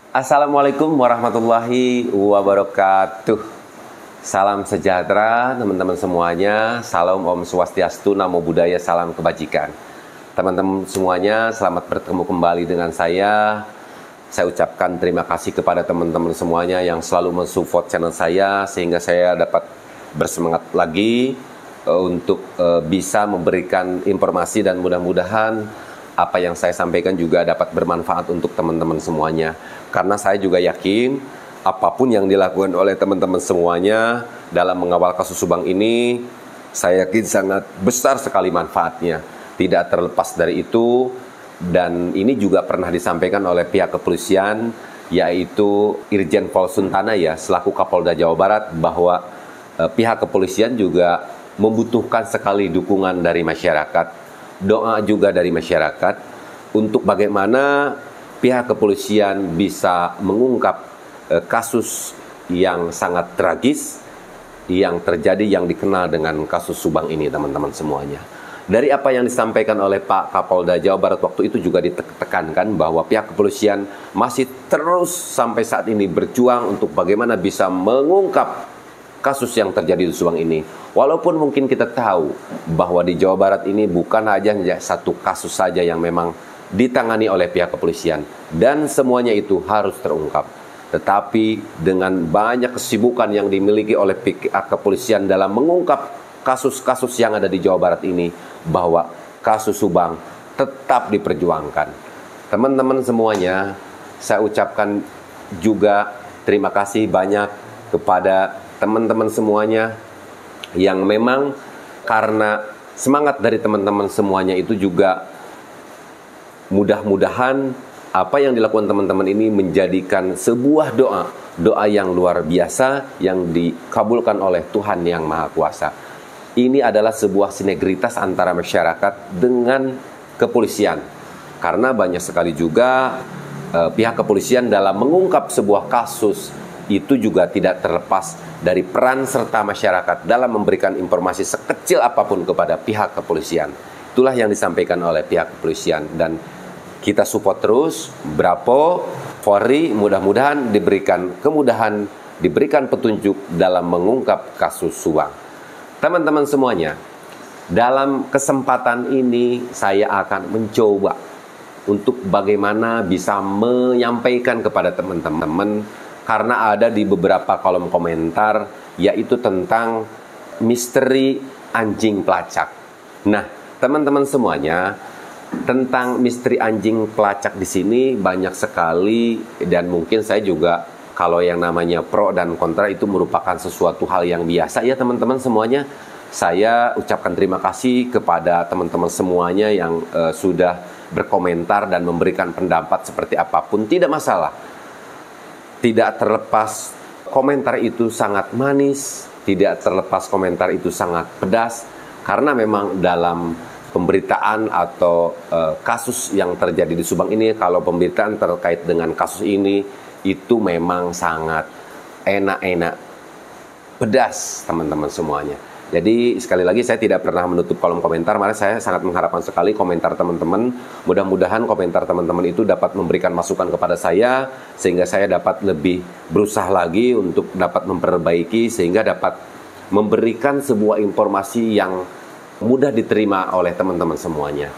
Assalamualaikum warahmatullahi wabarakatuh. Salam sejahtera teman-teman semuanya. Salam Om Swastiastu, Namo Buddhaya, salam kebajikan. Teman-teman semuanya, selamat bertemu kembali dengan saya. Saya ucapkan terima kasih kepada teman-teman semuanya yang selalu mensupport channel saya, sehingga saya dapat bersemangat lagi untuk bisa memberikan informasi, dan mudah-mudahan apa yang saya sampaikan juga dapat bermanfaat untuk teman-teman semuanya. Karena saya juga yakin apapun yang dilakukan oleh teman-teman semuanya dalam mengawal kasus Subang ini, saya yakin sangat besar sekali manfaatnya. Tidak terlepas dari itu, dan ini juga pernah disampaikan oleh pihak kepolisian, yaitu Irjen Pol Suntana ya, selaku Kapolda Jawa Barat, bahwa pihak kepolisian juga membutuhkan sekali dukungan dari masyarakat, doa juga dari masyarakat untuk bagaimana pihak kepolisian bisa mengungkap kasus yang sangat tragis yang terjadi, yang dikenal dengan kasus Subang ini, teman-teman semuanya. Dari apa yang disampaikan oleh Pak Kapolda Jawa Barat waktu itu juga ditekankan bahwa pihak kepolisian masih terus sampai saat ini berjuang untuk bagaimana bisa mengungkap kasus yang terjadi di Subang ini. Walaupun mungkin kita tahu bahwa di Jawa Barat ini bukan hanya satu kasus saja yang memang ditangani oleh pihak kepolisian, dan semuanya itu harus terungkap. Tetapi dengan banyak kesibukan yang dimiliki oleh pihak kepolisian dalam mengungkap kasus-kasus yang ada di Jawa Barat ini, bahwa kasus Subang tetap diperjuangkan. Teman-teman semuanya, saya ucapkan juga terima kasih banyak kepada teman-teman semuanya yang memang karena semangat dari teman-teman semuanya itu juga mudah-mudahan apa yang dilakukan teman-teman ini menjadikan sebuah doa yang luar biasa yang dikabulkan oleh Tuhan Yang Maha Kuasa. Ini adalah sebuah sinergitas antara masyarakat dengan kepolisian, karena banyak sekali juga pihak kepolisian dalam mengungkap sebuah kasus itu juga tidak terlepas dari peran serta masyarakat dalam memberikan informasi sekecil apapun kepada pihak kepolisian. Itulah yang disampaikan oleh pihak kepolisian, dan kita support terus. Bravo, Polri, mudah-mudahan diberikan kemudahan, diberikan petunjuk dalam mengungkap kasus Subang. Teman-teman semuanya, dalam kesempatan ini saya akan mencoba untuk bagaimana bisa menyampaikan kepada teman-teman, karena ada di beberapa kolom komentar, yaitu tentang misteri anjing pelacak. Nah, teman-teman semuanya, tentang misteri anjing pelacak di sini banyak sekali, dan mungkin saya juga kalau yang namanya pro dan kontra itu merupakan sesuatu hal yang biasa ya teman-teman semuanya. Saya ucapkan terima kasih kepada teman-teman semuanya yang sudah berkomentar dan memberikan pendapat seperti apapun, tidak masalah. Tidak terlepas komentar itu sangat manis, tidak terlepas komentar itu sangat pedas, karena memang dalam pemberitaan atau kasus yang terjadi di Subang ini, kalau pemberitaan terkait dengan kasus ini itu memang sangat enak-enak pedas teman-teman semuanya. Jadi sekali lagi saya tidak pernah menutup kolom komentar, malah saya sangat mengharapkan sekali komentar teman-teman. Mudah-mudahan komentar teman-teman itu dapat memberikan masukan kepada saya, sehingga saya dapat lebih berusaha lagi untuk dapat memperbaiki, sehingga dapat memberikan sebuah informasi yang mudah diterima oleh teman-teman semuanya.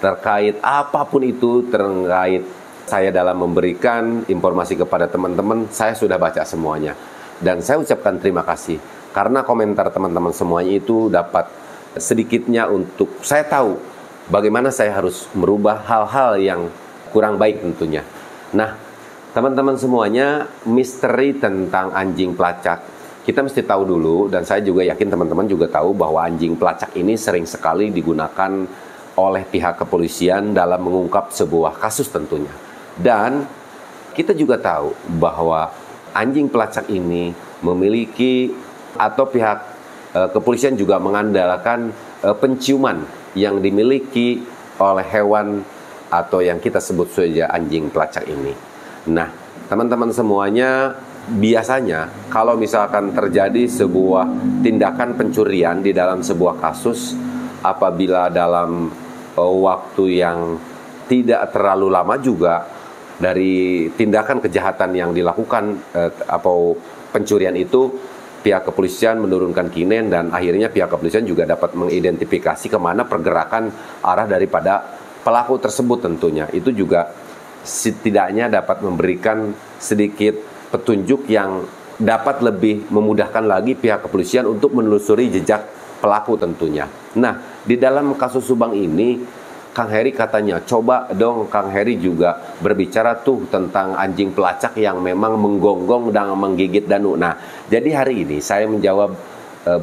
Terkait apapun itu, terkait saya dalam memberikan informasi kepada teman-teman, saya sudah baca semuanya. Dan saya ucapkan terima kasih, karena komentar teman-teman semuanya itu dapat sedikitnya untuk saya tahu bagaimana saya harus merubah hal-hal yang kurang baik tentunya. Nah, teman-teman semuanya, misteri tentang anjing pelacak, kita mesti tahu dulu, dan saya juga yakin teman-teman juga tahu bahwa anjing pelacak ini sering sekali digunakan oleh pihak kepolisian dalam mengungkap sebuah kasus tentunya. Dan kita juga tahu bahwa anjing pelacak ini memiliki, atau pihak kepolisian juga mengandalkan penciuman yang dimiliki oleh hewan atau yang kita sebut saja anjing pelacak ini. Nah, teman-teman semuanya, biasanya kalau misalkan terjadi sebuah tindakan pencurian di dalam sebuah kasus, apabila dalam waktu yang tidak terlalu lama juga dari tindakan kejahatan yang dilakukan atau pencurian itu, pihak kepolisian menurunkan kinen dan akhirnya pihak kepolisian juga dapat mengidentifikasi kemana pergerakan arah daripada pelaku tersebut tentunya. Itu juga setidaknya dapat memberikan sedikit petunjuk yang dapat lebih memudahkan lagi pihak kepolisian untuk menelusuri jejak pelaku tentunya. Nah, di dalam kasus Subang ini, Kang Heri katanya, coba dong Kang Heri juga berbicara tuh tentang anjing pelacak yang memang menggonggong dan menggigit Danu. Nah, jadi hari ini saya menjawab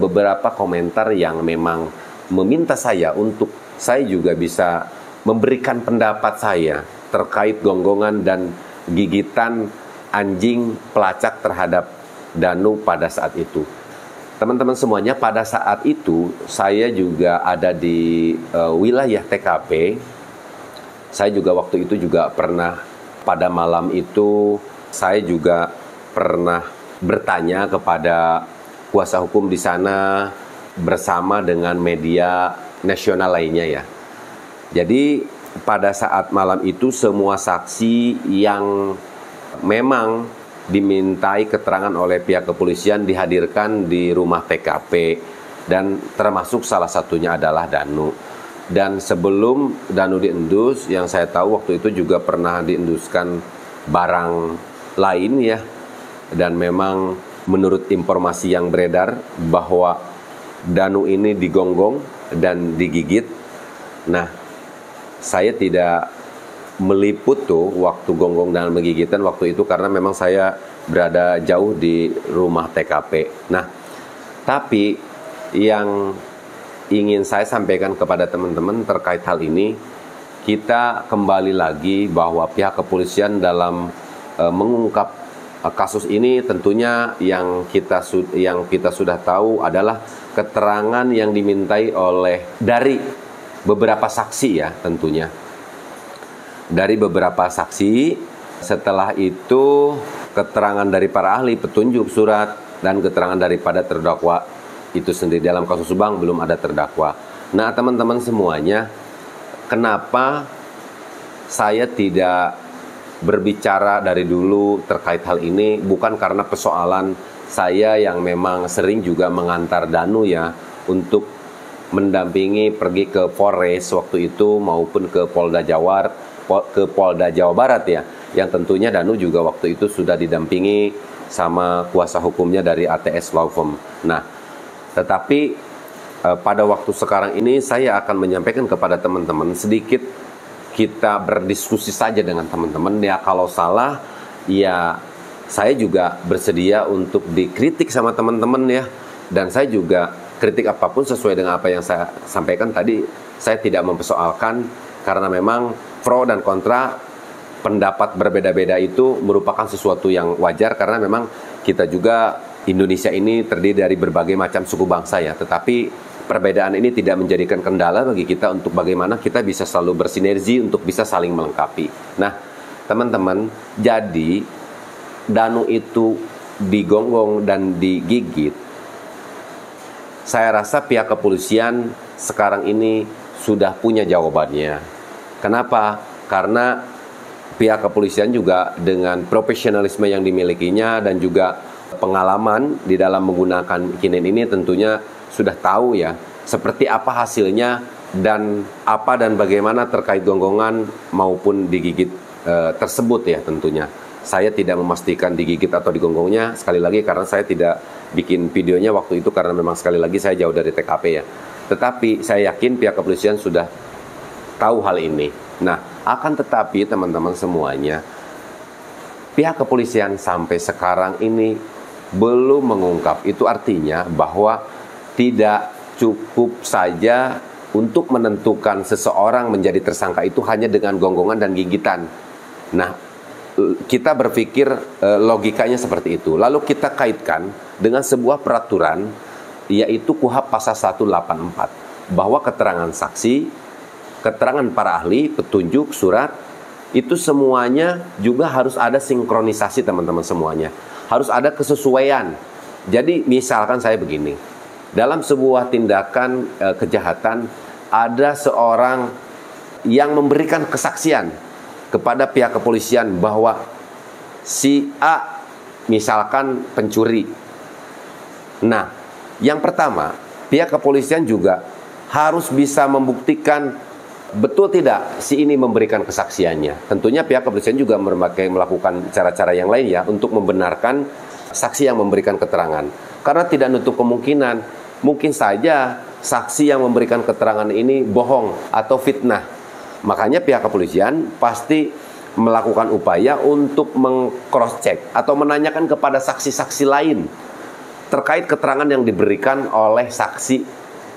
beberapa komentar yang memang meminta saya untuk saya juga bisa memberikan pendapat saya terkait gonggongan dan gigitan anjing pelacak terhadap Danu pada saat itu. Teman-teman semuanya, pada saat itu saya juga ada di wilayah TKP. Saya juga waktu itu juga pernah, pada malam itu saya juga pernah bertanya kepada kuasa hukum di sana bersama dengan media nasional lainnya ya. Jadi pada saat malam itu semua saksi yang memang dimintai keterangan oleh pihak kepolisian dihadirkan di rumah TKP, dan termasuk salah satunya adalah Danu. Dan sebelum Danu diendus, yang saya tahu waktu itu juga pernah dienduskan barang lain ya, dan memang menurut informasi yang beredar bahwa Danu ini digonggong dan digigit. Nah, saya tidak meliput tuh waktu gonggong dan mengigitan waktu itu karena memang saya berada jauh di rumah TKP. Nah, tapi yang ingin saya sampaikan kepada teman-teman terkait hal ini, kita kembali lagi bahwa pihak kepolisian dalam mengungkap kasus ini tentunya yang kita sudah tahu adalah keterangan yang dimintai oleh dari beberapa saksi ya tentunya. Dari beberapa saksi, setelah itu keterangan dari para ahli, petunjuk, surat, dan keterangan daripada terdakwa itu sendiri. Dalam kasus Subang belum ada terdakwa. Nah, teman-teman semuanya, kenapa saya tidak berbicara dari dulu terkait hal ini? Bukan karena persoalan saya yang memang sering juga mengantar Danu ya untuk mendampingi pergi ke Polres waktu itu maupun ke Polda Jawa Barat ya, yang tentunya Danu juga waktu itu sudah didampingi sama kuasa hukumnya dari ATS Law Firm. Nah, tetapi pada waktu sekarang ini saya akan menyampaikan kepada teman-teman sedikit, kita berdiskusi saja dengan teman-teman ya. Kalau salah ya saya juga bersedia untuk dikritik sama teman-teman ya, dan saya juga kritik apapun sesuai dengan apa yang saya sampaikan tadi. Saya tidak mempersoalkan karena memang pro dan kontra pendapat berbeda-beda itu merupakan sesuatu yang wajar karena memang kita juga Indonesia ini terdiri dari berbagai macam suku bangsa ya, tetapi perbedaan ini tidak menjadikan kendala bagi kita untuk bagaimana kita bisa selalu bersinergi untuk bisa saling melengkapi. Nah, teman-teman, jadi Danu itu digonggong dan digigit. Saya rasa pihak kepolisian sekarang ini sudah punya jawabannya. Kenapa? Karena pihak kepolisian juga dengan profesionalisme yang dimilikinya dan juga pengalaman di dalam menggunakan kinen ini tentunya sudah tahu ya seperti apa hasilnya dan apa dan bagaimana terkait gonggongan maupun digigit tersebut ya tentunya. Saya tidak memastikan digigit atau digonggongnya sekali lagi karena saya tidak bikin videonya waktu itu karena memang sekali lagi saya jauh dari TKP ya. Tetapi saya yakin pihak kepolisian sudah tahu hal ini. Nah, akan tetapi teman-teman semuanya, pihak kepolisian sampai sekarang ini belum mengungkap. Itu artinya bahwa tidak cukup saja untuk menentukan seseorang menjadi tersangka itu hanya dengan gonggongan dan gigitan. Nah, kita berpikir logikanya seperti itu. Lalu kita kaitkan dengan sebuah peraturan, yaitu KUHP pasal 184, bahwa keterangan saksi, keterangan para ahli, petunjuk, surat, itu semuanya juga harus ada sinkronisasi teman-teman semuanya. Harus ada kesesuaian. Jadi misalkan saya begini, dalam sebuah tindakan kejahatan, ada seorang yang memberikan kesaksian kepada pihak kepolisian bahwa si A misalkan pencuri. Nah, yang pertama, pihak kepolisian juga harus bisa membuktikan betul tidak si ini memberikan kesaksiannya. Tentunya pihak kepolisian juga melakukan cara-cara yang lain ya untuk membenarkan saksi yang memberikan keterangan. Karena tidak nutup kemungkinan, mungkin saja saksi yang memberikan keterangan ini bohong atau fitnah. Makanya pihak kepolisian pasti melakukan upaya untuk meng-cross check atau menanyakan kepada saksi-saksi lain terkait keterangan yang diberikan oleh saksi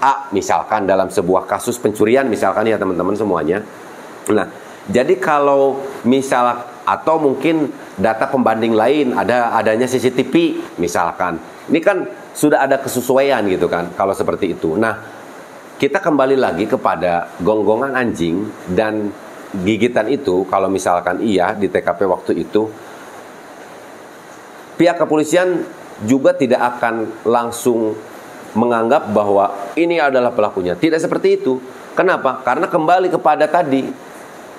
A misalkan dalam sebuah kasus pencurian misalkan ya teman-teman semuanya. Nah, jadi kalau misal atau mungkin data pembanding lain adanya CCTV misalkan. Ini kan sudah ada kesesuaian gitu kan kalau seperti itu. Nah, kita kembali lagi kepada gonggongan anjing dan gigitan itu, kalau misalkan iya di TKP waktu itu, pihak kepolisian juga tidak akan langsung menganggap bahwa ini adalah pelakunya. Tidak seperti itu. Kenapa? Karena kembali kepada tadi,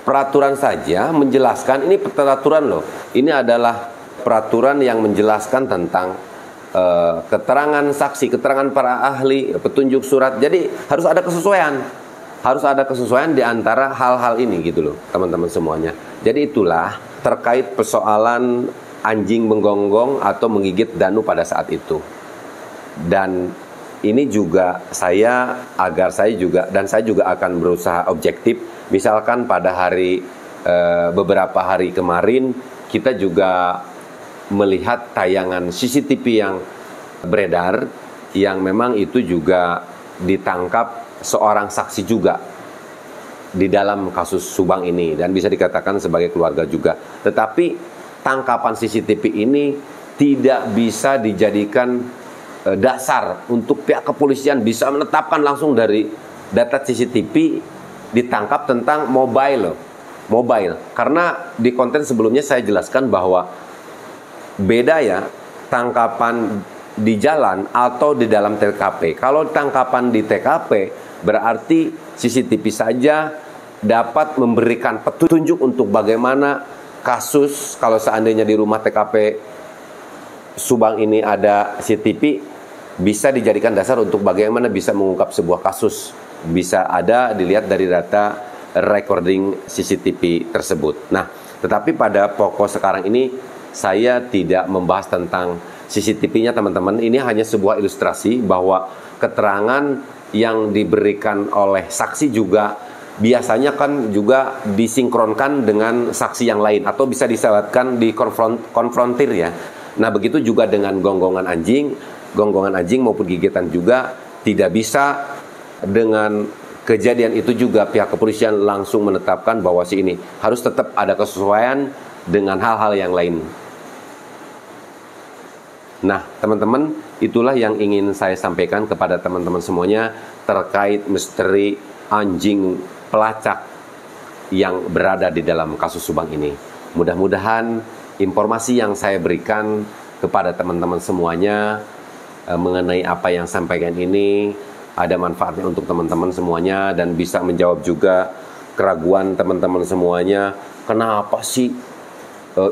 peraturan saja menjelaskan, ini peraturan loh. Ini adalah peraturan yang menjelaskan tentang keterangan saksi, keterangan para ahli, petunjuk surat. Jadi harus ada kesesuaian. Harus ada kesesuaian di antara hal-hal ini gitu loh, teman-teman semuanya. Jadi itulah terkait persoalan anjing menggonggong atau menggigit Danu pada saat itu. Dan ini juga saya juga akan berusaha objektif. Misalkan pada beberapa hari kemarin kita juga melihat tayangan CCTV yang beredar yang memang itu juga ditangkap seorang saksi juga di dalam kasus Subang ini dan bisa dikatakan sebagai keluarga juga. Tetapi tangkapan CCTV ini tidak bisa dijadikan dasar untuk pihak kepolisian bisa menetapkan langsung dari data CCTV ditangkap tentang mobile. Karena di konten sebelumnya saya jelaskan bahwa beda ya tangkapan di jalan atau di dalam TKP. Kalau tangkapan di TKP berarti CCTV saja dapat memberikan petunjuk untuk bagaimana kasus. Kalau seandainya di rumah TKP Subang ini ada CCTV, bisa dijadikan dasar untuk bagaimana bisa mengungkap sebuah kasus. Bisa ada dilihat dari data recording CCTV tersebut. Nah, tetapi pada pokok sekarang ini saya tidak membahas tentang CCTV-nya teman-teman. Ini hanya sebuah ilustrasi bahwa keterangan yang diberikan oleh saksi juga biasanya kan juga disinkronkan dengan saksi yang lain atau bisa disebutkan di konfrontir ya. Nah, begitu juga dengan gonggongan anjing maupun gigitan juga tidak bisa dengan kejadian itu juga pihak kepolisian langsung menetapkan bahwa si ini harus tetap ada kesesuaian dengan hal-hal yang lain. Nah, teman-teman, itulah yang ingin saya sampaikan kepada teman-teman semuanya terkait misteri anjing pelacak yang berada di dalam kasus Subang ini. Mudah-mudahan informasi yang saya berikan kepada teman-teman semuanya mengenai apa yang sampaikan ini ada manfaatnya untuk teman-teman semuanya dan bisa menjawab juga keraguan teman-teman semuanya. Kenapa sih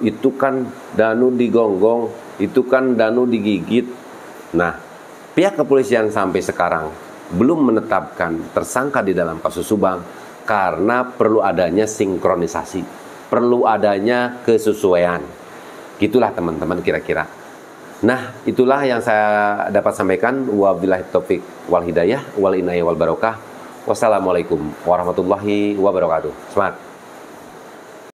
itu kan Danu digonggong, itu kan Danu digigit. Nah, pihak kepolisian sampai sekarang belum menetapkan tersangka di dalam kasus Subang karena perlu adanya sinkronisasi, perlu adanya kesesuaian. Gitulah teman-teman kira-kira. Nah, itulah yang saya dapat sampaikan. Wabillahi taufik wal hidayah wal inayah wal barokah. Wassalamualaikum warahmatullahi wabarakatuh. Semangat.